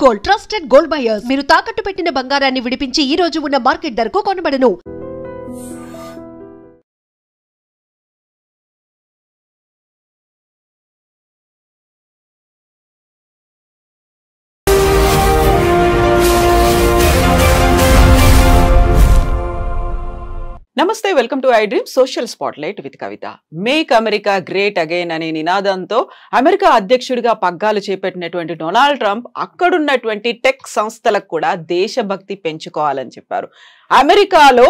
Gold, trusted gold buyers. మీరు తాకట్టు పెట్టిన బంగారాన్ని విడిపించి ఈ రోజు ఉన్న మార్కెట్ ధరకు కొనబడును. నమస్తే, welcome to I dream social spotlight with Kavitha. Make America great again అనే నినాదంతో అమెరికా అధ్యక్షుడిగా పగ్గాలు చేపట్టినటువంటి డొనాల్డ్ ట్రంప్ అక్కడున్నటువంటి టెక్ సంస్థలకు కూడా దేశభక్తి పెంచుకోవాలని చెప్పారు. అమెరికాలో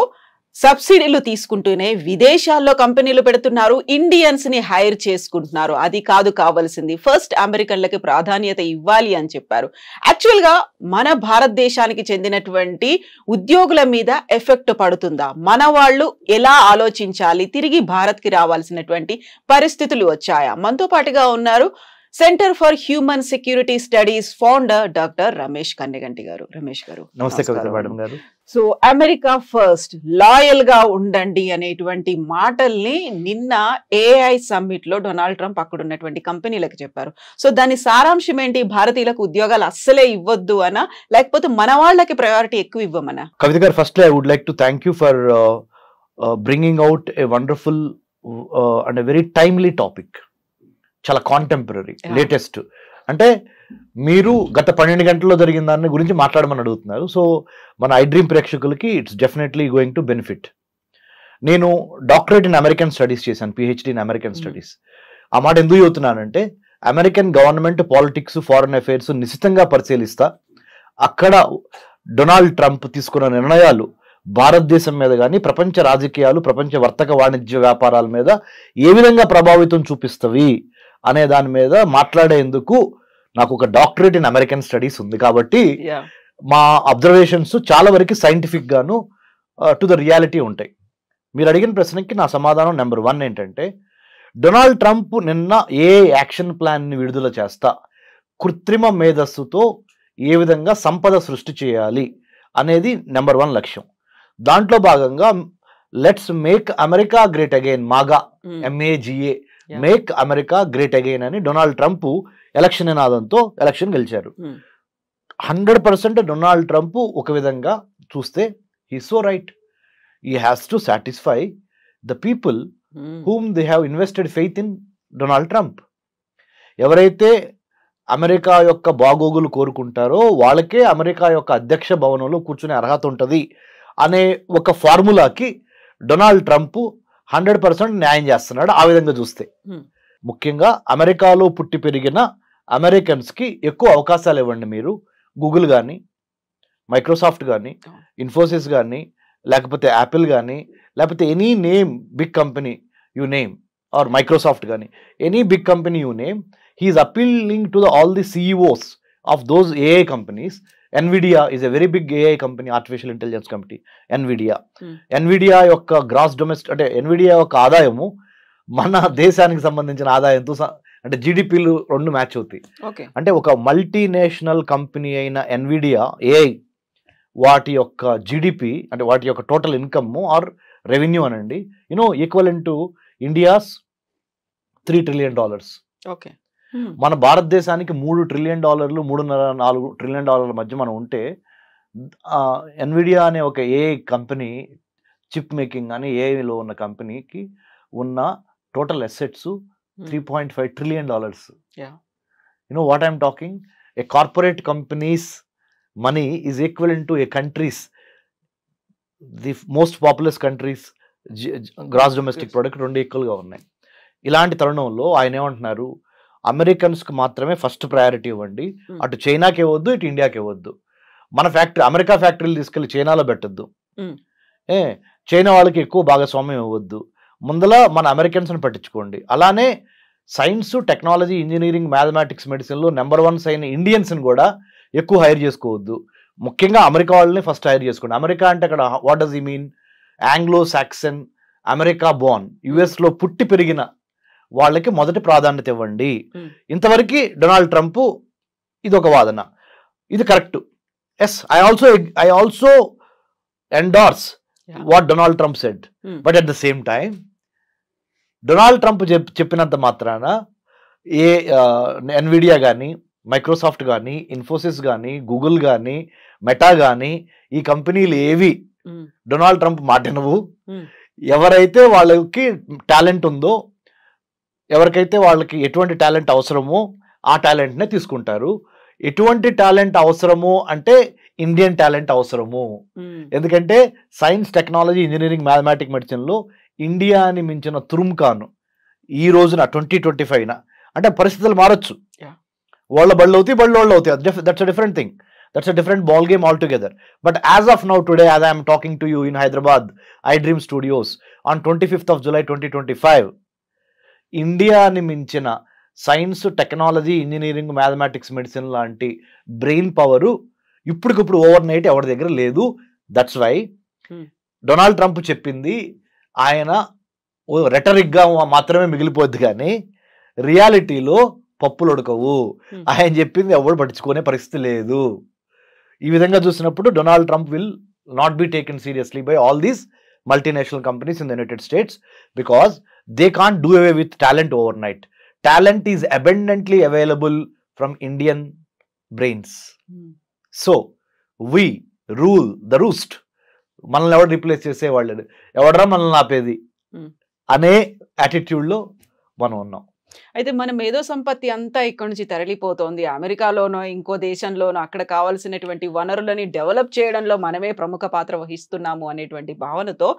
సబ్సిడీలు తీసుకుంటూనే విదేశాల్లో కంపెనీలు పెడుతున్నారు, ఇండియన్స్ ని హైర్ చేసుకుంటున్నారు. అది కాదు కావాల్సింది, ఫస్ట్ అమెరికన్లకి ప్రాధాన్యత ఇవ్వాలి అని చెప్పారు. యాక్చువల్ గా మన భారతదేశానికి చెందినటువంటి ఉద్యోగుల మీద ఎఫెక్ట్ పడుతుందా? మన వాళ్ళు ఎలా ఆలోచించాలి? తిరిగి భారత్ కి రావాల్సినటువంటి పరిస్థితులు వచ్చాయా? మనతో పాటుగా ఉన్నారు centre for human security studies founder doctor Ramesh Kanneganti గారు. రమేష్ గారు నమస్తే కవిత మేడం గారు. సో అమెరికా ఫస్ట్, లాయల్ గా ఉండండి అనేటువంటి మాటల్ని నిన్న ఏఐ సమ్మిట్ లో డొనాల్డ్ ట్రంప్ అక్కడ ఉన్నటువంటి కంపెనీలకు చెప్పారు. సో దాని సారాంశం ఏంటి? భారతీయులకు ఉద్యోగాలు అస్సలే ఇవ్వద్దు అనా, లేకపోతే మన వాళ్ళకి ప్రయారిటీ ఎక్కువ ఇవ్వమనా? కవిత గారు, first I would like to thank you for bringing out a wonderful and very timely topic. చాలా కాంటెంపరీ, లేటెస్ట్. అంటే మీరు గత 12 గంటల్లో జరిగిన దాని గురించి మాట్లాడమని అడుగుతున్నారు. సో మన ఐ డ్రీమ్ ప్రేక్షకులకి it's definitely going to benefit. నేను డాక్టరేట్ ఇన్ అమెరికన్ స్టడీస్ చేశాను, పిహెచ్డి ఇన్ అమెరికన్ స్టడీస్. ఆ మాట ఎందుకు చెబుతున్నానంటే, American government politics, foreign affairs నిశితంగా పరిశీలిస్తా అక్కడ డొనాల్డ్ ట్రంప్ తీసుకున్న నిర్ణయాలు భారతదేశం మీద కానీ, ప్రపంచ రాజకీయాలు, ప్రపంచ వర్తక వాణిజ్య వ్యాపారాల మీద ఏ విధంగా ప్రభావితం చూపిస్తవి అనే దాని మీద మాట్లాడేందుకు నాకు ఒక డాక్టరేట్ ఇన్ అమెరికన్ స్టడీస్ ఉంది. కాబట్టి మా అబ్జర్వేషన్స్ చాలా వరకు సైంటిఫిక్ గాను టు ద రియాలిటీ ఉంటాయి. మీరు అడిగిన ప్రశ్నకి నా సమాధానం నెంబర్ 1 ఏంటంటే, డొనాల్డ్ ట్రంప్ నిన్న ఏ యాక్షన్ ప్లాన్ని విడుదల చేస్తా కృత్రిమ మేధస్సుతో ఏ విధంగా సంపద సృష్టి చేయాలి అనేది నెంబర్ 1 లక్ష్యం. దాంట్లో భాగంగా let's make America great again, MAGA MAGA, make America great again అని డొనాల్డ్ ట్రంప్ ఎలక్షన్ నినాదంతో ఎలక్షన్ గెలిచారు. 100% డొనాల్డ్ ట్రంప్ ఒక విధంగా చూస్తే he so right. He has to satisfy the people whom they have invested faith in Donald Trump. ఎవరైతే America యొక్క బాగోగులు కోరుకుంటారో వాళ్ళకే అమెరికా యొక్క అధ్యక్ష భవనంలో కూర్చునే అర్హత ఉంటుంది అనే ఒక ఫార్ములాకి డొనాల్డ్ ట్రంప్ 100% న్యాయం చేస్తున్నాడు. ఆ విధంగా చూస్తే ముఖ్యంగా అమెరికాలో పుట్టి పెరిగిన అమెరికన్స్కి ఎక్కువ అవకాశాలు ఇవ్వండి. మీరు గూగుల్ కానీ, మైక్రోసాఫ్ట్ కానీ, ఇన్ఫోసిస్ కానీ, లేకపోతే యాపిల్ కానీ, లేకపోతే any name big company you name, or Microsoft కానీ, any big company you name, he's appealing to all the CEOs of those AI companies. NVIDIA is a very big AI company, artificial intelligence company, NVIDIA యొక్క gross domestic అంటే NVIDIA యొక్క ఆదాయము మన దేశానికి సంబంధించిన ఆదాయంతో అంటే GDPలు 2 మ్యాచ్ అవుతాయి. అంటే ఒక మల్టీనేషనల్ కంపెనీ అయిన NVIDIA AI వాటి యొక్క GDP అంటే వాటి యొక్క టోటల్ ఇన్కమ్ ఆర్ రెవెన్యూ అనండి, ఈక్వలెంట్ టు ఇండియాస్ $3 trillion. మన భారతదేశానికి $3 trillion, $3.5-4 trillion మధ్య మనం ఉంటే, ఎన్విడియా అనే ఒక AI కంపెనీ, చిప్ మేకింగ్ అని ఏఐలో ఉన్న కంపెనీకి ఉన్న total assets $3.5 trillion. What I'm talking? A corporate companies money is equivalent to a countries, the most populous countries gross domestic product 2 ఈక్వల్గా ఉన్నాయి. ఇలాంటి తరుణంలో ఆయన ఏమంటున్నారు, అమెరికన్స్కి మాత్రమే ఫస్ట్ ప్రయారిటీ ఇవ్వండి, అటు చైనాకి ఇవ్వద్దు, ఇటు ఇండియాకి ఇవ్వద్దు. మన ఫ్యాక్టరీ, అమెరికా ఫ్యాక్టరీలు తీసుకెళ్లి చైనాలో పెట్టద్దు, చైనా వాళ్ళకి ఎక్కువ భాగస్వామ్యం ఇవ్వద్దు, ముందల మన అమెరికన్స్ని పట్టించుకోండి. అలానే సైన్స్, టెక్నాలజీ, ఇంజనీరింగ్, మ్యాథమెటిక్స్, మెడిసిన్లో నెంబర్ 1 అయిన ఇండియన్స్ని కూడా ఎక్కువ హైర్ చేసుకోవద్దు. ముఖ్యంగా అమెరికా వాళ్ళని ఫస్ట్ హైర్ చేసుకోండి. అమెరికా అంటే అక్కడ what does he mean? Anglo Saxon, America Born, యుఎస్లో పుట్టి పెరిగిన వాళ్ళకి మొదటి ప్రాధాన్యత ఇవ్వండి. ఇంతవరకు డొనాల్డ్ ట్రంప్ ఇది ఒక వాదన, ఇది correct. Yes, I also endorse what Donald Trump said. But at the same time Donald Trump చెప్పినంత మాత్రాన ఏ ఎన్విడియా కానీ, మైక్రోసాఫ్ట్ కానీ, ఇన్ఫోసిస్ కానీ, గూగుల్ కానీ, మెటా కానీ, ఈ కంపెనీలు ఏవి డొనాల్డ్ ట్రంప్ మాటినవు. ఎవరైతే వాళ్ళకి టాలెంట్ ఉందో, ఎవరికైతే వాళ్ళకి ఎటువంటి టాలెంట్ అవసరమో ఆ టాలెంట్నే తీసుకుంటారు. ఎటువంటి టాలెంట్ అవసరము అంటే ఇండియన్ టాలెంట్ అవసరము. ఎందుకంటే సైన్స్, టెక్నాలజీ, ఇంజనీరింగ్, మ్యాథమెటిక్, మెడిసిన్లో ఇండియాని మించిన తురుముకాను ఈ రోజున 2025 అంటే పరిస్థితులు మారచ్చు. వాళ్ళ బళ్ళు అవుతాయి, బళ్ళు వాళ్ళు అవుతాయి. That's a different thing. That's a different ball game altogether. But as of now, today, as I am talking to you in Hyderabad, iDream Studios, on 25th of July 2025, ఇండియాని మించిన science, technology, engineering, mathematics, medicine లాంటి brain power ఇప్పటికిప్పుడు over night ఎవరి దగ్గర లేదు. That's why Donald Trump చెప్పింది ఆయన రెటరిక్గా మాత్రమే మిగిలిపోద్ది, కానీ రియాలిటీలో పప్పులు ఉడకవు. ఆయన చెప్పింది ఎవరు పట్టించుకునే పరిస్థితి లేదు. ఈ విధంగా చూసినప్పుడు Donald Trump will not be taken seriously by all these multinational companies in the United states because they can't do away with talent over night. Talent is abundantly available from Indian brains. So we rule the roost. మనల్ని ఎవరు replace చేసేవాళ్ళు, ఎవడరా మనల్ని ఆపేది అనే యాటిట్యూడ్లో మనం ఉన్నాం. అయితే మన మేధో సంపత్తి అంతా ఇక్కడ నుంచి తరలిపోతోంది. అమెరికాలోనో ఇంకో దేశంలోనో అక్కడ కావాల్సినటువంటి వనరులని డెవలప్ చేయడంలో మనమే ప్రముఖ పాత్ర వహిస్తున్నాము అనేటువంటి భావనతో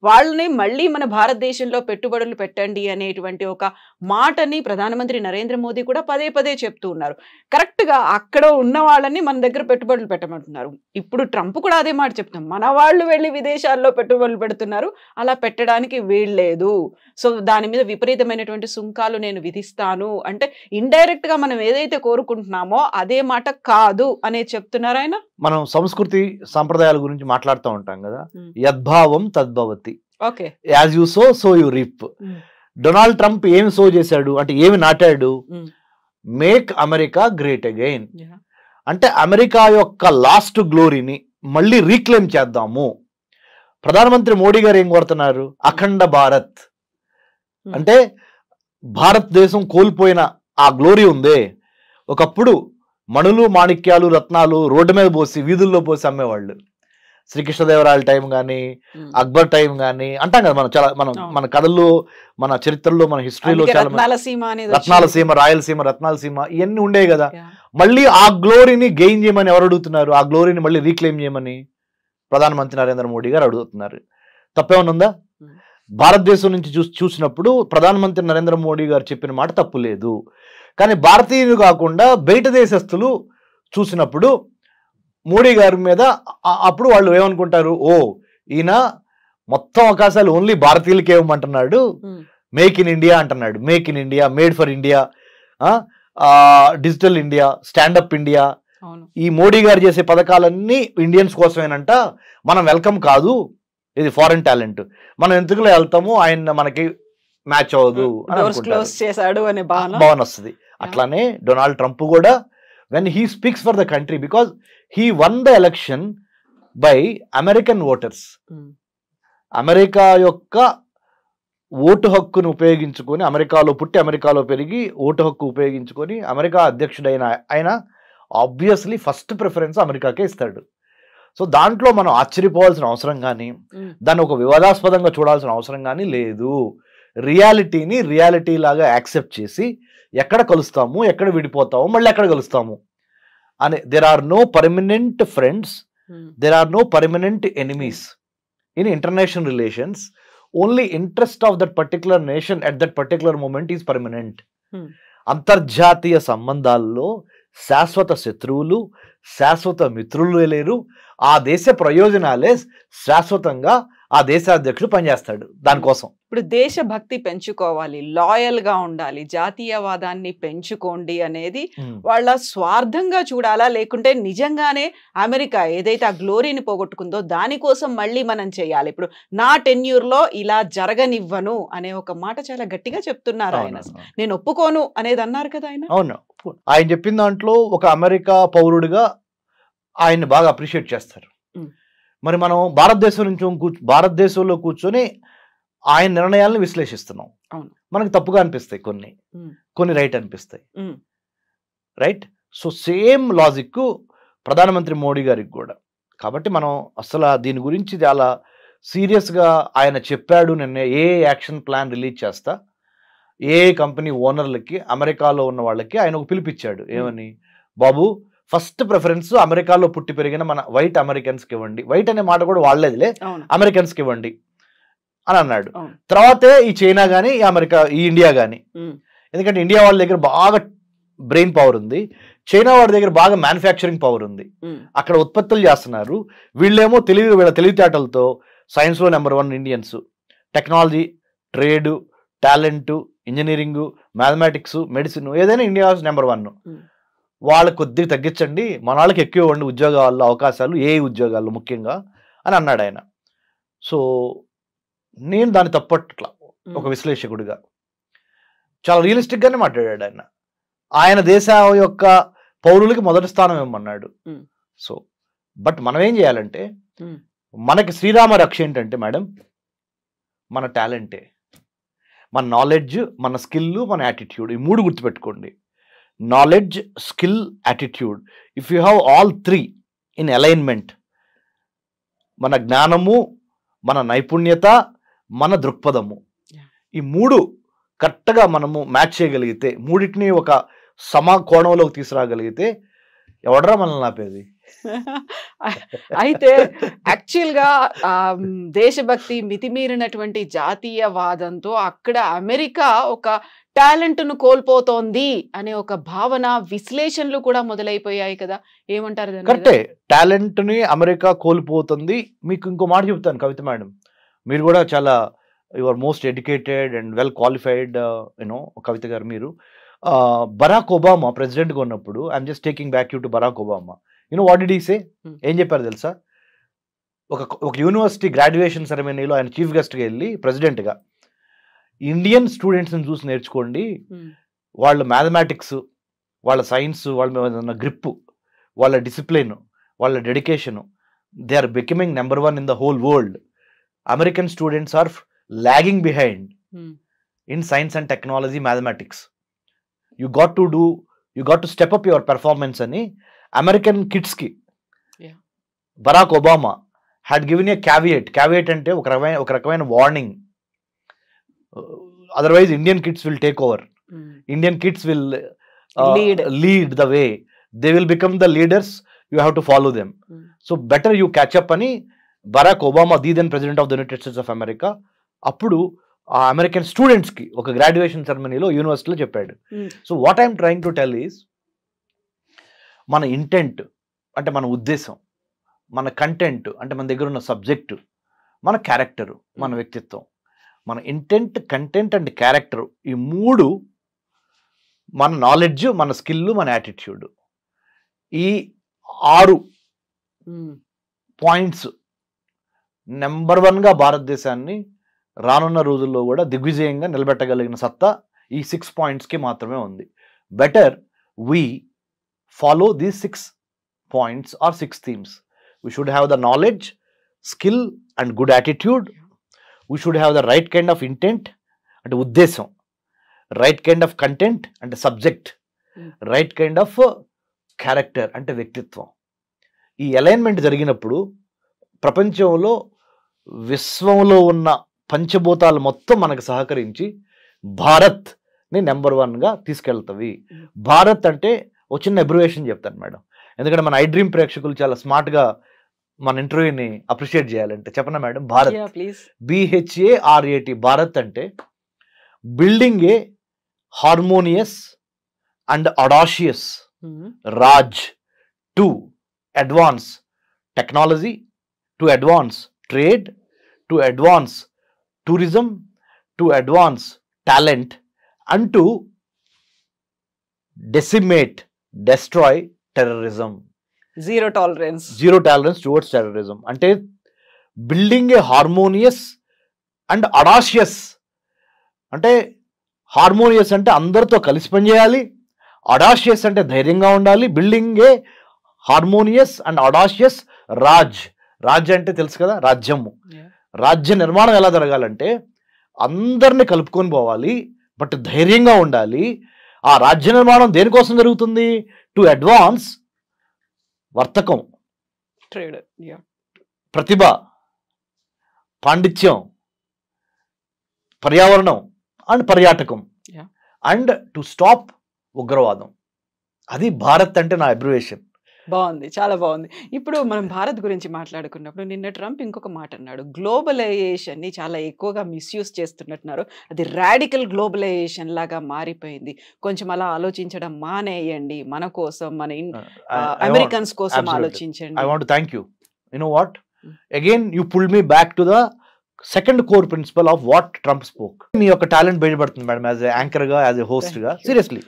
వాళ్ళని మళ్ళీ మన భారతదేశంలో పెట్టుబడులు పెట్టండి అనేటువంటి ఒక మాటని ప్రధానమంత్రి నరేంద్ర మోదీ కూడా పదే పదే చెప్తూ ఉన్నారు. కరెక్ట్గా అక్కడ ఉన్న వాళ్ళని మన దగ్గర పెట్టుబడులు పెట్టమంటున్నారు. ఇప్పుడు ట్రంప్ కూడా అదే మాట చెప్తున్నాం, మన వాళ్ళు వెళ్ళి విదేశాల్లో పెట్టుబడులు పెడుతున్నారు, అలా పెట్టడానికి వీల్లేదు. సో దాని మీద విపరీతమైనటువంటి సుంకాలు నేను విధిస్తాను అంటే ఇండైరెక్ట్ గా మనం ఏదైతే కోరుకుంటున్నామో అదే మాట కాదు అనే చెప్తున్నారు ఆయన. మనం సంస్కృతి సంప్రదాయాల గురించి మాట్లాడుతూ ఉంటాం కదా, యద్భావం తద్భవతి, as you sow so you reap. Donald Trump ఏమి సో చేశాడు అంటే ఏమి నాటాడు? మేక్ అమెరికా గ్రేట్ అగైన్ అంటే అమెరికా యొక్క లాస్ట్ గ్లోరీని మళ్ళీ రీక్లెయిమ్ చేద్దాము. ప్రధానమంత్రి మోడీ గారు ఏం కోరుతున్నారు? అఖండ భారత్ అంటే భారతదేశం కోల్పోయిన ఆ గ్లోరీ ఉందే, ఒకప్పుడు మణులు, మాణిక్యాలు, రత్నాలు రోడ్డు మీద పోసి వీధుల్లో పోసి అమ్మేవాళ్ళు. శ్రీకృష్ణదేవరాయల టైం కానీ, అక్బర్ టైం కానీ అంటాం కదా మనం. చాలా మన కథల్లో, మన చరిత్రలో, మన హిస్టరీలో చాలా రత్నాలసీమ, రాయలసీమ, రత్నాలసీమ ఇవన్నీ ఉండేవి కదా. మళ్ళీ ఆ గ్లోరీని గెయిన్ చేయమని ఎవరు అడుగుతున్నారు? ఆ గ్లోరీని మళ్ళీ రీక్లెయిమ్ చేయమని ప్రధానమంత్రి నరేంద్ర మోడీ గారు అడుగుతున్నారు. తప్పేమన్నా ఉందా? భారతదేశం నుంచి చూసినప్పుడు ప్రధానమంత్రి నరేంద్ర మోడీ గారు చెప్పిన మాట తప్పు లేదు. కానీ భారతీయులు కాకుండా బయట దేశస్తులు చూసినప్పుడు మోడీ గారి మీద అప్పుడు వాళ్ళు ఏమనుకుంటారు? ఓ, ఈయన మొత్తం అవకాశాలు ఓన్లీ భారతీయులకే ఇవ్వమంటున్నాడు, మేక్ ఇన్ ఇండియా అంటున్నాడు. Make in India, made for India, digital India, stand up India, ఈ మోడీ గారు చేసే పథకాలన్నీ ఇండియన్స్ కోసమేనంట. మనం వెల్కమ్ కాదు, ఇది ఫారెన్ టాలెంట్, మనం ఎందుకులో వెళ్తాము, ఆయన మనకి మ్యాచ్ అవ్వదు అని భావన వస్తుంది. అట్లానే డొనాల్డ్ ట్రంప్ కూడా when he speaks for the country because he one the election by American voters. America యొక్క ఓటు హక్కును ఉపయోగించుకొని, అమెరికాలో పుట్టి అమెరికాలో పెరిగి ఓటు హక్కు ఉపయోగించుకొని అమెరికా అధ్యక్షుడైన ఆయన ఆబ్వియస్లీ ఫస్ట్ ప్రిఫరెన్స్ అమెరికాకే ఇస్తాడు. సో దాంట్లో మనం ఆశ్చర్యపోవాల్సిన అవసరం కానీ, దాన్ని ఒక వివాదాస్పదంగా చూడాల్సిన అవసరం కానీ లేదు. రియాలిటీని రియాలిటీ లాగా యాక్సెప్ట్ చేసి ఎక్కడ కలుస్తాము, ఎక్కడ విడిపోతాము, మళ్ళీ ఎక్కడ కలుస్తాము అని. There are no permanent friends, there are no permanent enemies in international relations. Only interest of that particular nation at that particular moment is permanent. అంతర్జాతీయ సంబంధాల్లో శాశ్వత శత్రువులు, శాశ్వత మిత్రులు లేరు. ఆ దేశ ప్రయోజనాలే శాశ్వతంగా ఆ దేశాధ్యక్షుడు పనిచేస్తాడు దానికోసం. ఇప్పుడు దేశభక్తి పెంచుకోవాలి, లాయల్ గా ఉండాలి, జాతీయవాదాన్ని పెంచుకోండి అనేది వాళ్ళ స్వార్థంగా చూడాలా, లేకుంటే నిజంగానే అమెరికా ఏదైతే ఆ గ్లోరీని పోగొట్టుకుందో దానికోసం మళ్ళీ మనం చేయాలి? ఇప్పుడు నా టెన్యూర్ లో ఇలా జరగనివ్వను అనే ఒక మాట చాలా గట్టిగా చెప్తున్నారు ఆయన. నేను ఒప్పుకోను అనేది అన్నారు కదా ఆయన. అవును, ఆయన చెప్పిన దాంట్లో ఒక అమెరికా పౌరుడిగా ఆయన్ని బాగా అప్రిషియేట్ చేస్తారు. మరి మనం భారతదేశంలో కూర్చొని ఆయన నిర్ణయాలను విశ్లేషిస్తున్నాం. మనకు తప్పుగా అనిపిస్తాయి కొన్ని రైట్ అనిపిస్తాయి. రైట్, సో సేమ్ లాజిక్ ప్రధానమంత్రి మోడీ గారికి కూడా. కాబట్టి మనం అసలు దీని గురించి చాలా సీరియస్గా ఆయన చెప్పాడు. నిన్న ఏ యాక్షన్ ప్లాన్ రిలీజ్ చేస్తా, ఏ కంపెనీ ఓనర్లకి అమెరికాలో ఉన్న వాళ్ళకి ఆయన ఒక పిలిపించాడు. ఏమని, బాబు ఫస్ట్ ప్రిఫరెన్స్ అమెరికాలో పుట్టి పెరిగిన మన వైట్ అమెరికన్స్కి ఇవ్వండి, వైట్ అనే మాట కూడా వాడలేదులే, అమెరికన్స్కి ఇవ్వండి అని అన్నాడు. తర్వాతే ఈ చైనా కానీ ఈ ఇండియా కానీ, ఎందుకంటే ఇండియా వాళ్ళ దగ్గర బాగా బ్రెయిన్ పవర్ ఉంది, చైనా వాడి దగ్గర బాగా మ్యానుఫ్యాక్చరింగ్ పవర్ ఉంది, అక్కడ ఉత్పత్తులు చేస్తున్నారు. వీళ్ళేమో వీళ్ళ తెలివితేటలతో సైన్స్లో number 1 Indians, technology, trade, talent, engineering, mathematics, medicine, ఏదైనా ఇండియా నెంబర్ 1. వాళ్ళకి కొద్దిగా తగ్గించండి, మన వాళ్ళకి ఎక్కువ ఇవ్వండి ఉద్యోగాల్లో అవకాశాలు, ఏ ఉద్యోగాల్లో ముఖ్యంగా అని అన్నాడు ఆయన. సో నేను దాన్ని తప్పట్లా ఒక విశ్లేషకుడిగా, చాలా రియలిస్టిక్గానే మాట్లాడాడు ఆయన. ఆయన దేశం యొక్క పౌరులకి మొదటి స్థానం ఇవ్వమన్నాడు. సో బట్ మనం ఏం చేయాలంటే, మనకి శ్రీరామ రక్ష ఏంటంటే మేడం, మన టాలెంటే, మన నాలెడ్జ్, మన స్కిల్, మన యాటిట్యూడ్. ఈ 3 గుర్తుపెట్టుకోండి. Knowledge, skill, attitude. If you have all 3 in alignment, మన జ్ఞానము, మన నైపుణ్యత, మన దృక్పథము, ఈ 3 కరెక్ట్గా మనము మ్యాచ్ చేయగలిగితే, 3టిని ఒక సమకోణంలోకి తీసుకురాగలిగితే ఎవడరా మనల్ని ఆపేది? అయితే యాక్చువల్గా దేశభక్తి, మితిమీరినటువంటి జాతీయవాదంతో అక్కడ అమెరికా ఒక టాలెంట్ను కోల్పోతోంది అనే ఒక భావన, విశ్లేషణలు కూడా మొదలైపోయాయి కదా, ఏమంటారు? కరెక్టే, టాలెంట్ని అమెరికా కోల్పోతుంది. మీకు ఇంకో మాట చెప్తాను కవిత మేడం, మీరు కూడా చాలా your most educated and well qualified Kavitha garu. మీరు బరాక్ ఒబామా ప్రెసిడెంట్గా ఉన్నప్పుడు, I'm just taking back you to Barack Obama, what did he say? ఏం చెప్పారు తెలుసా? ఒక యూనివర్సిటీ గ్రాడ్యుయేషన్ సెరమనీలో ఆయన చీఫ్ గెస్ట్గా వెళ్ళి ప్రెసిడెంట్గా, ఇండియన్ స్టూడెంట్స్ని చూసి నేర్చుకోండి, వాళ్ళ మ్యాథమెటిక్స్, వాళ్ళ సైన్స్, వాళ్ళ గ్రిప్, వాళ్ళ డిసిప్లిన్, వాళ్ళ dedication, they are becoming number 1 in the whole world. American students are lagging behind in science and technology, mathematics. You got to step up your performance అని American కిడ్స్కి Barack Obama had given a caveat అంటే ఒక రకమైన warning. Otherwise Indian kids will take over, Indian kids will lead the way, they will become the leaders, you have to follow them. So better you catch up అని Barack Obama, the then president of the United States of America, అప్పుడు ఆ American స్టూడెంట్స్కి ఒక graduation సెరమనీలో యూనివర్సిటీలో చెప్పాడు. So what I'm trying to tell is, మన intent అంటే మన ఉద్దేశం, మన కంటెంట్ అంటే మన దగ్గర ఉన్న సబ్జెక్టు, మన క్యారెక్టరు, మన వ్యక్తిత్వం, మన ఇంటెంట్, కంటెంట్ అండ్ క్యారెక్టర్, ఈ 3, మన నాలెడ్జ్, మన స్కిల్, మన యాటిట్యూడ్, ఈ 6 పాయింట్స్ నెంబర్ 1గా భారతదేశాన్ని రానున్న రోజుల్లో కూడా దిగ్విజయంగా నిలబెట్టగలిగిన సత్తా ఈ 6 పాయింట్స్కి మాత్రమే ఉంది. Better we follow these 6 points or 6 themes. We should have the knowledge, skill and good attitude. We should have the right kind of intent and uddesam, right kind of content and subject, right kind of character and వ్యక్తిత్వం. ఈ alignment జరిగినప్పుడు ప్రపంచంలో, విశ్వంలో ఉన్న పంచభూతాలు మొత్తం మనకు సహకరించి భారత్ని నెంబర్ 1గా తీసుకెళ్తవి. భారత్ అంటే ఒక చిన్న అబ్రివేషన్ చెప్తాను మేడం, ఎందుకంటే మన ఐ డ్రీమ్ ప్రేక్షకులు చాలా స్మార్ట్గా మన ఇంటర్వ్యూని అప్రిషియేట్ చేయాలంటే చెప్పనా మేడం? భారత్, BHARAT. భారత్ అంటే building a harmonious and audacious Raj to advance technology, to advance trade, to advance tourism, to advance talent and to decimate, destroy terrorism. Zero tolerance towards terrorism. అంటే building a harmonious and audacious, అంటే harmonious అంటే అందరితో కలిసి పనిచేయాలి, audacious అంటే ధైర్యంగా ఉండాలి. Building a harmonious and audacious Raj అంటే తెలుసు కదా, రాజ్యము. రాజ్య నిర్మాణం ఎలా జరగాలంటే అందరిని కలుపుకొని పోవాలి, బట్ ధైర్యంగా ఉండాలి. ఆ రాజ్య నిర్మాణం దేనికోసం జరుగుతుంది? టు అడ్వాన్స్ వర్తకం, ట్రేడ్, ప్రతిభ, పాండిత్యం, పర్యావరణం అండ్ పర్యాటకం, అండ్ టు స్టాప్ ఉగ్రవాదం. అది భారత్ అంటే నా అబ్రివేషన్. బాగుంది, చాలా బాగుంది. ఇప్పుడు మనం భారత్ గురించి మాట్లాడుకున్నప్పుడు నిన్న ట్రంప్ ఇంకొక మాట అన్నాడు, గ్లోబలైజేషన్ ని చాలా ఎక్కువగా మిస్యూజ్ చేస్తున్నట్టున్నారు, అది రాడికల్ గ్లోబలైజేషన్ లాగా మారిపోయింది, కొంచెం అలా ఆలోచించడం మానేయండి, మన కోసం, మన అమెరికన్స్ కోసం ఆలోచించండి. I want to thank you. You know what? Again, you pulled me back to the second core principle of what Trump spoke. మీ యొక్క టాలెంట్ బయటపడుతుంది మేడం, యాజ్ ఎ యాంకర్ గా, యాజ్ ఎ హోస్ట్ గా. Seriously,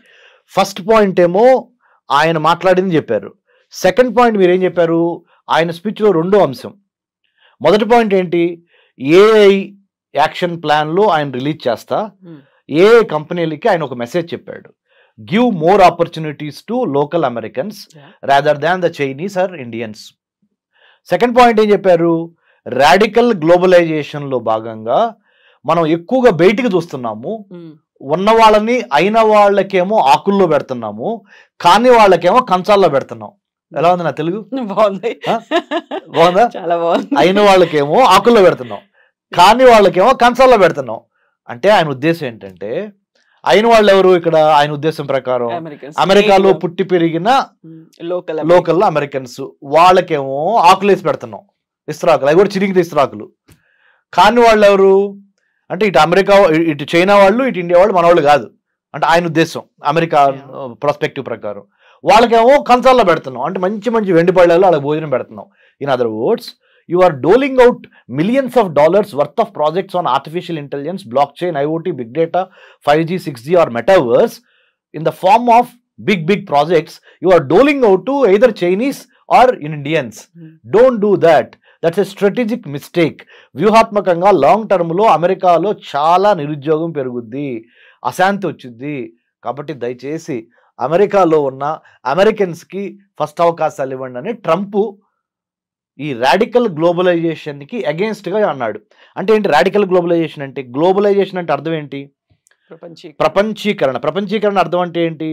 first point ఏమో ఆయన మాట్లాడింది చెప్పారు. Second point మీరు ఏం చెప్పారు? ఆయన స్పీచ్లో రెండో అంశం. మొదటి పాయింట్ ఏంటి? ఏఐ యాక్షన్ ప్లాన్లో ఆయన రిలీజ్ చేస్తా ఏఐ కంపెనీలకి ఆయన ఒక మెసేజ్ చెప్పాడు, give more opportunities to local Americans rather than the Chinese or Indians. Second point ఏం చెప్పారు? రాడికల్ గ్లోబలైజేషన్లో భాగంగా మనం ఎక్కువగా బయటికి చూస్తున్నాము, ఉన్న వాళ్ళని అయిన వాళ్ళకేమో ఆకుల్లో పెడుతున్నాము, కాని వాళ్ళకేమో కంచాల్లో పెడుతున్నాం. ఎలా ఉంది నా తెలుగు? బాగుంది, బాగుందా? చాలా బాగుంది. అయిన వాళ్ళకేమో ఆకుల్లో పెడుతున్నాం, కాని వాళ్ళకేమో కంచాల్లో పెడుతున్నాం. అంటే ఆయన ఉద్దేశం ఏంటంటే, అయిన వాళ్ళు ఎవరు ఇక్కడ? ఆయన ఉద్దేశం ప్రకారం అమెరికాలో పుట్టి పెరిగిన లోకల్ అమెరికన్స్, వాళ్ళకేమో ఆకులేసి పెడుతున్నాం, ఇస్త్రాకులు, అవి కూడా చిరిగిన ఇస్త్రాకులు. కాని వాళ్ళు ఎవరు అంటే, ఇటు అమెరికా, ఇటు చైనా వాళ్ళు, ఇటు ఇండియా వాళ్ళు మన వాళ్ళు కాదు. అంటే ఆయన ఉద్దేశం అమెరికా ప్రాస్పెక్టివ్ ప్రకారం. వాళ్ళకేమో కంచాల్లో పెడుతున్నాం, అంటే మంచి మంచి వెండి పళ్ళలో వాళ్ళకి భోజనం పెడుతున్నాం. In other words, you are doling out millions of dollars worth of projects on artificial intelligence, blockchain, IoT, big data, 5G, 6G or metaverse in the form of big projects. You are doling out to either Chinese or Indians. Don't do that. That's a strategic mistake. వ్యూహాత్మకంగా long టర్మ్లో అమెరికాలో చాలా నిరుద్యోగం పెరుగుద్ది, అశాంతి వచ్చింది. కాబట్టి దయచేసి అమెరికాలో ఉన్న అమెరికన్స్కి ఫస్ట్ అవకాశాలు ఇవ్వండి అని ట్రంప్ ఈ రాడికల్ గ్లోబలైజేషన్కి అగేన్స్ట్గా అన్నాడు. అంటే ఏంటి రాడికల్ గ్లోబలైజేషన్ అంటే? గ్లోబలైజేషన్ అంటే అర్థం ఏంటి? ప్రపంచీకరణ. ప్రపంచీకరణ అర్థం అంటే ఏంటి?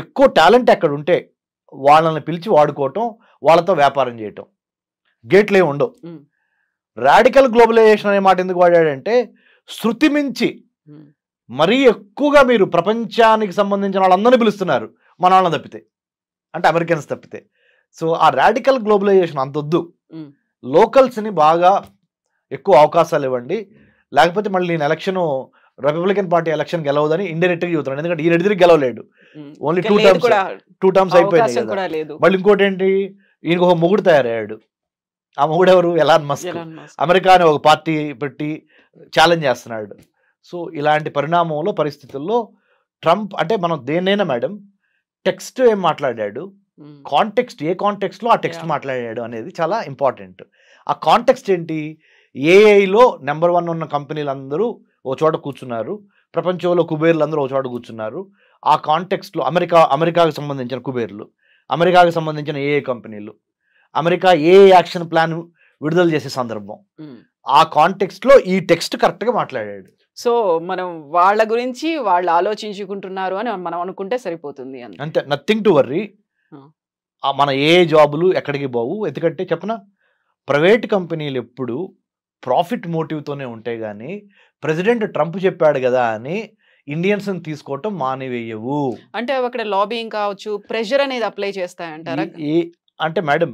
ఎక్కువ టాలెంట్ ఎక్కడ ఉంటే వాళ్ళని పిలిచి వాడుకోవటం, వాళ్ళతో వ్యాపారం చేయటం, గేట్లే ఉండవు. రాడికల్ గ్లోబలైజేషన్ అనే మాట ఎందుకు వాడాడంటే, శృతి మించి మరీ ఎక్కువగా మీరు ప్రపంచానికి సంబంధించిన వాళ్ళందరినీ పిలుస్తున్నారు, మన వాళ్ళని తప్పితే, అంటే అమెరికన్స్ తప్పితే. సో ఆ రాడికల్ గ్లోబలైజేషన్ అంతొద్దు, లోకల్స్ని బాగా ఎక్కువ అవకాశాలు ఇవ్వండి, లేకపోతే మళ్ళీ నేను ఎలక్షన్ రిపబ్లికన్ పార్టీ ఎలక్షన్ గెలవదని ఇండైరెక్ట్గా చెబుతున్నాను. ఎందుకంటే ఈయన ఎదురు గెలవలేడు, ఓన్లీ టూ టర్మ్స్ అయిపోయింది. మళ్ళీ ఇంకోటి ఏంటి, ఈయనకు ఒక మొగుడు తయారయ్యాడు. ఆ మొగుడు ఎవరు? Elon Musk. అమెరికా అని ఒక పార్టీ పెట్టి ఛాలెంజ్ చేస్తున్నాడు. సో ఇలాంటి పరిస్థితుల్లో ట్రంప్ అంటే, మనం దేన్నైనా మేడం టెక్స్ట్ ఏం మాట్లాడాడు, కాంటెక్స్ట్ ఏ కాంటెక్స్ట్లో ఆ టెక్స్ట్ మాట్లాడాడు అనేది చాలా ఇంపార్టెంట్. ఆ కాంటెక్స్ట్ ఏంటి? ఏఐలో నెంబర్ 1 ఉన్న కంపెనీలందరూ ఓ చోట కూర్చున్నారు, ప్రపంచంలో కుబేర్లు అందరూ ఓ చోట కూర్చున్నారు. ఆ కాంటెక్స్ట్లో అమెరికాకు సంబంధించిన కుబేర్లు, అమెరికాకు సంబంధించిన ఏఐ కంపెనీలు, అమెరికా ఏ యాక్షన్ ప్లాన్ విడుదల చేసే సందర్భం, ఆ కాంటెక్స్ట్లో ఈ టెక్స్ట్ కరెక్ట్గా మాట్లాడాడు. సో మనం వాళ్ళ గురించి వాళ్ళు ఆలోచించుకుంటున్నారు అని మనం అనుకుంటే సరిపోతుంది అంతే, నథింగ్ టు వర్రీ. మన ఏ జాబులు ఎక్కడికి పోవు. ఎందుకంటే చెప్పనా, ప్రైవేట్ కంపెనీలు ఎప్పుడు ప్రాఫిట్ మోటివ్తోనే ఉంటాయి, కానీ ప్రెసిడెంట్ ట్రంప్ చెప్పాడు కదా అని ఇండియన్స్ని తీసుకోవటం మానివేయవు. అంటే అక్కడ లాబింగ్ కావచ్చు, ప్రెషర్ అనేది అప్లై చేస్తాయంటారా? అంటే మేడం,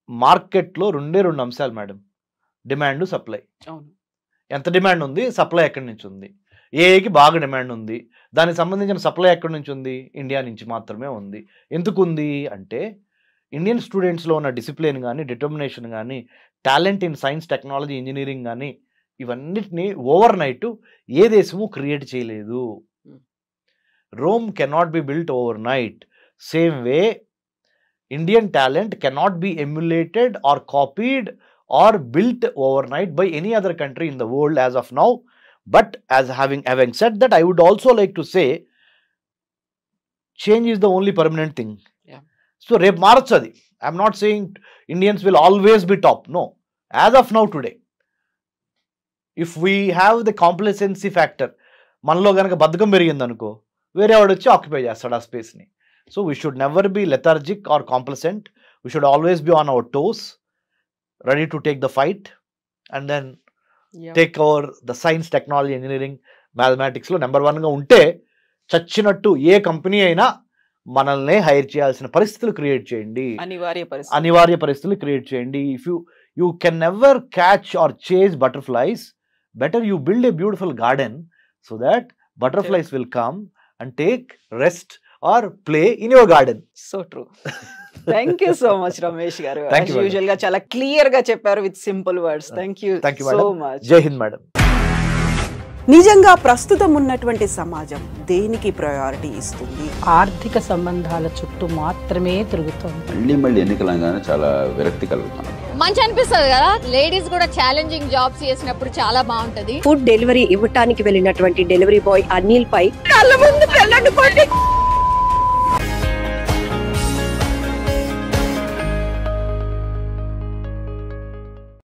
మార్కెట్లో రెండు అంశాలు మేడం, డిమాండ్, సప్లై. ఎంత డిమాండ్ ఉంది, సప్లై ఎక్కడి నుంచి ఉంది? ఏఐకి బాగా డిమాండ్ ఉంది, దానికి సంబంధించిన సప్లై ఎక్కడి నుంచి ఉంది? ఇండియా నుంచి మాత్రమే ఉంది. ఎందుకు ఉంది అంటే, ఇండియన్ స్టూడెంట్స్లో ఉన్న డిసిప్లిన్ కానీ, డిటర్మినేషన్ కానీ, talent in science, technology, engineering కానీ, ఇవన్నిటిని ఓవర్ నైట్ ఏ దేశము క్రియేట్ చేయలేదు. Rome cannot be built overnight. Same way Indian talent cannot be emulated or copied or built overnight by any other country in the world as of now. But as having said that, I would also like to say, change is the only permanent thing. So rep marchadi, I am not saying Indians will always be top, no. As of now today, if we have the complacency factor, మనలో గనక బద్ధకం పెరిగింది అనుకో, వేరే వాడు వచ్చి occupy చేస్తాడు ఆ స్పేస్ని. So we should never be lethargic or complacent. We should always be on our toes, ready to take the fight and then take over the science, technology, engineering, మ్యాథమెటిక్స్లో నెంబర్ 1గా ఉంటే చచ్చినట్టు ఏ కంపెనీ అయినా మనల్ని hire చేయాల్సిన పరిస్థితులు create చేయండి, అనివార్య పరిస్థితులు క్రియేట్ చేయండి. If you can never catch or chase butterflies, better you build a beautiful garden so that butterflies will come and take rest or play in your garden. So true. Thank you so much Ramesh గారు. Usual గా చాలా clear గా చెప్పారు with simple words. Thank you so much. Jai Hind madam. నిజంగా ప్రస్తుతం ఉన్నటువంటి సమాజం దేనికి ప్రయారిటీ ఇస్తుంది? ఆర్థిక సంబంధాల చుట్టూ మాత్రమే తిరుగుతుంది. మళ్ళీ ఎన్నికలంగానే చాలా విరక్తి కలుగుతాను. మంచి అనిపిస్తుంది కదా, లేడీస్ కూడా ఛాలెంజింగ్ జాబ్స్ చేసినప్పుడు చాలా బాగుంటది. ఫుడ్ డెలివరీ ఇవ్వటానికి వెళ్ళినటువంటి డెలివరీ బాయ్ అనిల్ పై కళ్ళ ముందు